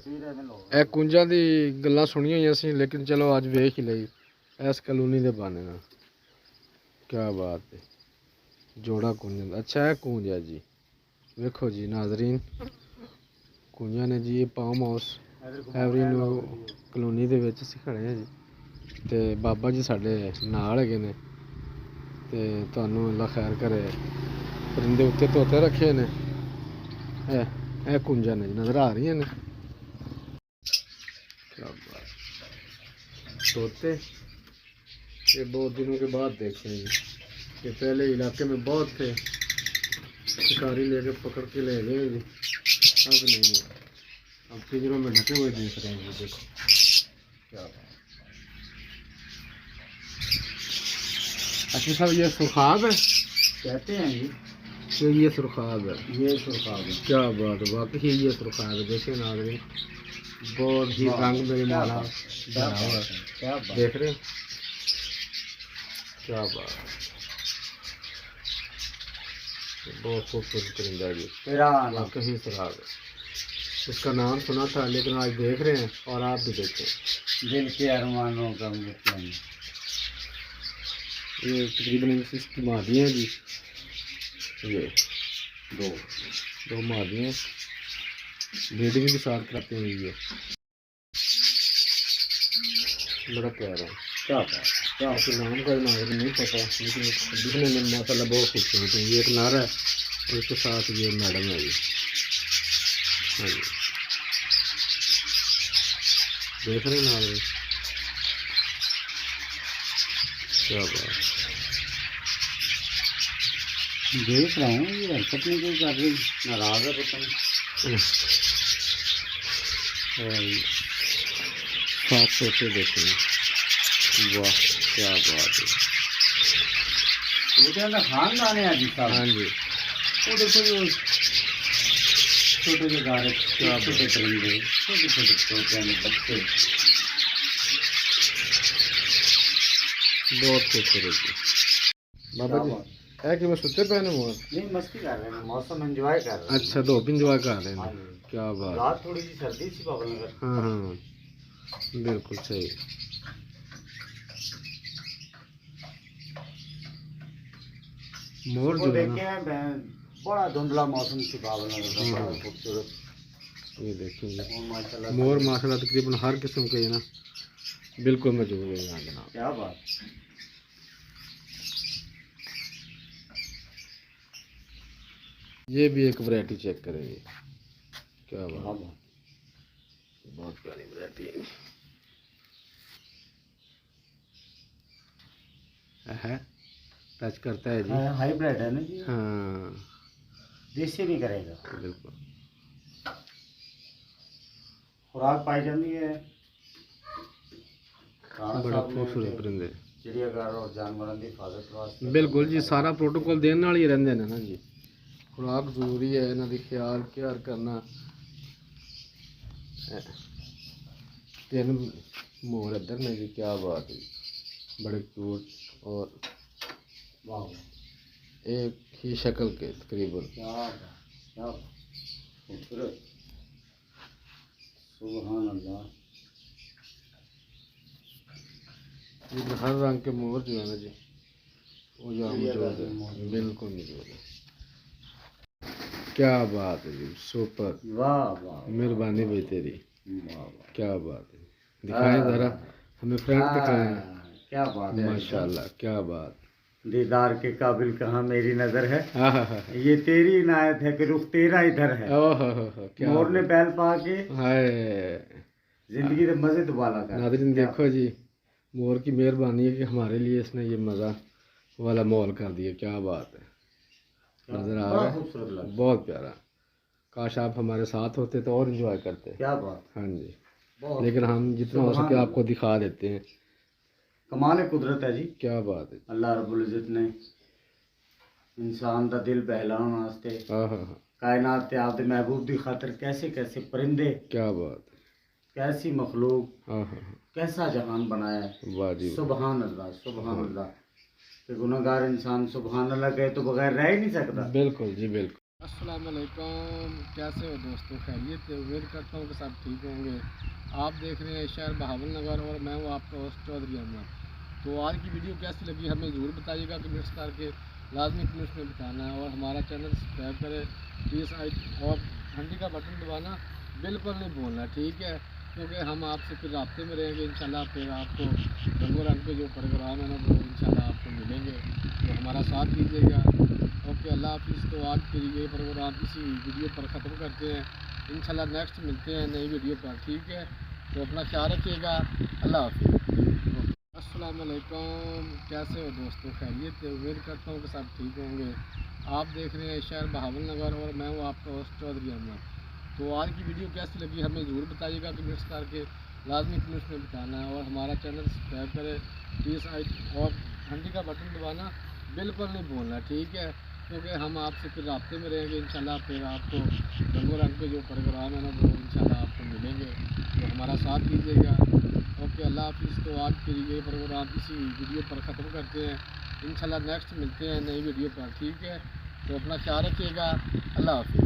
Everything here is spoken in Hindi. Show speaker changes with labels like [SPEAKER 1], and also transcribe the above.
[SPEAKER 1] ਇਹ ਕੁੰਜਾਂ ਦੀ ਗੱਲਾਂ ਸੁਣੀਆਂ ਹੋਈਆਂ ਸੀ, ਲੇਕਿਨ ਚਲੋ ਅੱਜ ਵੇਖ ਹੀ ਲਈ ਇਸ ਕਲੋਨੀ ਦੇ ਬਹਾਨੇ ਨਾਲ। क्या बात है, जोड़ा कुंजन अच्छा है। कूंज है जी, देखो जी नाजरीन, कुंजा ने जी पाम हाउस एवरीन्यू कलोनी ਦੇ ਵਿੱਚ ਅਸੀਂ ਖੜੇ ਹਾਂ ਜੀ, ਤੇ ਬਾਬਾ ਜੀ ਸਾਡੇ ਨਾਲ ਹੈਗੇ ਨੇ, ਤੇ ਤੁਹਾਨੂੰ ਅੱਲਾ ਖੈਰ ਕਰੇ। ਪਰਿੰਦੇ ਉੱਤੇ ਤੋਤੇ ਰੱਖੇ ਨੇ, ਇਹ ਕੁੰਜਾਂ ਨੇ ਨਜ਼ਰ ਆ ਰਹੀਆਂ ਨੇ। क्या बात, तोते ये बहुत दिनों के बाद देखे हैं जी। ये पहले इलाके में बहुत थे, शिकारी लेके पकड़ के ले गए जी, अब नहीं है। अब पिंजरों में ढके हुए देख रहे हैं जी, देखो क्या बात। अच्छा साहब, ये सुरखाब है
[SPEAKER 2] कहते हैं जी,
[SPEAKER 1] तो ये सुरखाब है,
[SPEAKER 2] ये सुरखाब है।
[SPEAKER 1] क्या बात है, वाकई ये सुरखाब है। देखिए नाज़रीन, बहुत ही रंग में माला बना हुआ है,
[SPEAKER 2] क्या बात,
[SPEAKER 1] देख रहे हैं, क्या बात। बहुत खूबसूरत परिंदा जी, वाकई सुराग है। इसका नाम सुना था, लेकिन आज देख रहे हैं और आप भी देखें।
[SPEAKER 2] दिल के अरमानों का मुद्दा।
[SPEAKER 1] ये तकरीबन इसकी मादियाँ जी, ये दो मादियाँ ब्रीडिंग के साथ करते हैं। ये बड़ा प्यारा है,
[SPEAKER 2] क्या बात, क्या
[SPEAKER 1] आपके नाम का नाम नहीं पता, लेकिन दिखने में माशाल्लाह बहुत खूबसूरत है। ये एक नारा है और उसके साथ ये मैडम है जी। हाँ जी, देख रहे हैं नारे, क्या बात।
[SPEAKER 2] देख रहे हैं ये हरकत नहीं कोई कर रही, नाराज है पता नहीं।
[SPEAKER 1] साफ सोचे देखें, वाह क्या बात है।
[SPEAKER 2] वो खानदान है अजी साहब।
[SPEAKER 1] हाँ जी,
[SPEAKER 2] वो देखो जो छोटे से गारे, छोटे परिंदे, छोटे छोटे तोते हैं, बच्चे
[SPEAKER 1] बहुत खूबसूरत जी। बाबा जी है कि मैं सुते पहने मोर
[SPEAKER 2] नहीं, मस्ती कर रहे हैं, मौसम एंजॉय कर रहे हैं।
[SPEAKER 1] अच्छा, धूप इंजॉय कर रहे
[SPEAKER 2] हाँ
[SPEAKER 1] हैं,
[SPEAKER 2] जी।
[SPEAKER 1] क्या बात।
[SPEAKER 2] रात थोड़ी सी सर्दी सी बाबा नगर।
[SPEAKER 1] हाँ हाँ, बिल्कुल सही। मोर
[SPEAKER 2] वो
[SPEAKER 1] जो है
[SPEAKER 2] देखे
[SPEAKER 1] ना,
[SPEAKER 2] हैं बड़ा धुंधला मौसम सी बाबा नगर का, बड़ा खूबसूरत।
[SPEAKER 1] ये देखेंगे
[SPEAKER 2] और माशाल्लाह
[SPEAKER 1] मोर माशाल्लाह तकरीबन हर किस्म के है ना, बिल्कुल मौजूद है यहाँ जनाब।
[SPEAKER 2] क्या बात।
[SPEAKER 1] ये भी एक वैरायटी चेक करेंगे, क्या बात, बहुत प्यारी वैरायटी है। टच करता है जी,
[SPEAKER 2] हाइब्रिड है ना जी,
[SPEAKER 1] हाँ
[SPEAKER 2] देसी नहीं करेगा।
[SPEAKER 1] बिल्कुल।
[SPEAKER 2] खुराक पाई जाती है
[SPEAKER 1] बड़ा खूबसूरत परिंदे,
[SPEAKER 2] चिड़ियाघर और जानवरों की हिफाजत वास्ते
[SPEAKER 1] बिल्कुल जी। सारा प्रोटोकॉल देने वाले ही रहंदे ने ना जी। खुराक जरूरी है, इन्हां दी ख्याल केयर करना। तीन मोर इधर ने जी, क्या बात है, बड़े क्यूट और
[SPEAKER 2] वाह,
[SPEAKER 1] एक ही शक्ल के तकरीबन।
[SPEAKER 2] क्या बात, क्या खूबसूरत, सुभान अल्लाह।
[SPEAKER 1] ये हर रंग के मोर जो है ना जी, वो यहाँ मौजूद है, बिल्कुल मौजूद है। क्या बात है जी, सुपर,
[SPEAKER 2] वाह वाह,
[SPEAKER 1] मेहरबानी भाई तेरी,
[SPEAKER 2] वाह वाह,
[SPEAKER 1] क्या बात है। दिखाएं ज़रा हमें, फ्रेंड दिखाएं,
[SPEAKER 2] क्या बात है
[SPEAKER 1] माशाल्लाह, क्या बात।
[SPEAKER 2] दीदार के काबिल कहाँ मेरी नजर है,
[SPEAKER 1] हाँ हाँ हाँ,
[SPEAKER 2] ये तेरी इनायत है कि रुख तेरा इधर है।
[SPEAKER 1] ओहो, क्या
[SPEAKER 2] मोर ने बैल पा के
[SPEAKER 1] हाय।
[SPEAKER 2] जिंदगी के मजे दुबाला कर।
[SPEAKER 1] नाज़रीन देखो जी, मोर की मेहरबानी है कि हमारे लिए इसने ये मज़ा वाला माहौल कर दिया, क्या बात है। नज़र आ रहा है, बहुत प्यारा। काश आप हमारे साथ होते तो और इन्जॉय करते।
[SPEAKER 2] क्या बात।
[SPEAKER 1] हाँ जी, लेकिन हम जितना हो सके आपको दिखा देते हैं।
[SPEAKER 2] कमाल कुदरत है जी,
[SPEAKER 1] क्या बात है।
[SPEAKER 2] अल्लाह रब्बुल इज्जत ने इंसान का दिल बहलाने वास्ते
[SPEAKER 1] हाँ हाँ हाँ,
[SPEAKER 2] कायनात ते आपदे महबूब की खातर कैसे कैसे परिंदे,
[SPEAKER 1] क्या बात है।
[SPEAKER 2] कैसी मखलूक,
[SPEAKER 1] हाँ हाँ हाँ,
[SPEAKER 2] कैसा जहान बनाया है।
[SPEAKER 1] वाह जी,
[SPEAKER 2] सुभान अल्लाह, सुभान अल्लाह। कि गुनहगार इंसान सुभान अल्लाह कहे तो बगैर रह ही नहीं सकता।
[SPEAKER 1] बिल्कुल जी बिल्कुल। अस्सलामुअलैकुम, कैसे हो दोस्तों? खैरियत है? उम्मीद करता हूँ कि सब ठीक होंगे। आप देख रहे हैं शहर बहावल नगर और मैं हूँ आपका होस्ट चौधरी अहमद। तो आज की वीडियो कैसी लगी हमें ज़रूर बताइएगा, कमेंट्स करके लाजमी कमेंट्स में बताना है और हमारा चैनल सब्सक्राइब करें प्लीज़। और घंटी का बटन दबाना बिल्कुल नहीं भूलना, ठीक है? क्योंकि हम आपसे फिर राब्ते में रहेंगे इंशाल्लाह। फिर आपको रंगो रंग के जो प्रोग्राम है ना वो इंशाल्लाह आपको मिलेंगे, तो हमारा साथ दीजिएगा। ओके, अल्लाह हाफिज़। तो आज के लिए प्रोग्राम इसी वीडियो पर ख़त्म करते हैं, इंशाल्लाह नेक्स्ट मिलते हैं नई वीडियो पर, ठीक है? तो अपना ख्याल रखिएगा, अल्लाह हाफिज़। अस्सलामुअलैकुम, कैसे हो दोस्तों? खैरियत है? उम्मीद करता हूँ कि सब ठीक होंगे। आप देख रहे हैं शहर बहावल नगर और मैं हूँ आपका होस्ट चौधरी अहमद। तो आज की वीडियो कैसी लगी हमें ज़रूर बताइएगा, कमेंट्स करके लाजमी कमेंट्स में बताना है और हमारा चैनल सब्सक्राइब करें प्लीज़। और घंटी का बटन दबाना बिल्कुल नहीं भूलना, ठीक है? क्योंकि हम आपसे फिर राब्ते में रहेंगे इंशाल्लाह। फिर आपको रंगो रंग के जो प्रोग्राम है ना वो इंशाल्लाह आपको मिलेंगे, तो हमारा साथ दीजिएगा। ओके, अल्लाह हाफिज़। तो आज के लिए प्रोग्राम इसी वीडियो पर ख़त्म करते हैं, इंशाल्लाह नेक्स्ट मिलते हैं नई वीडियो पर, ठीक है? तो अपना ख्याल रखिएगा, अल्लाह हाफिज़।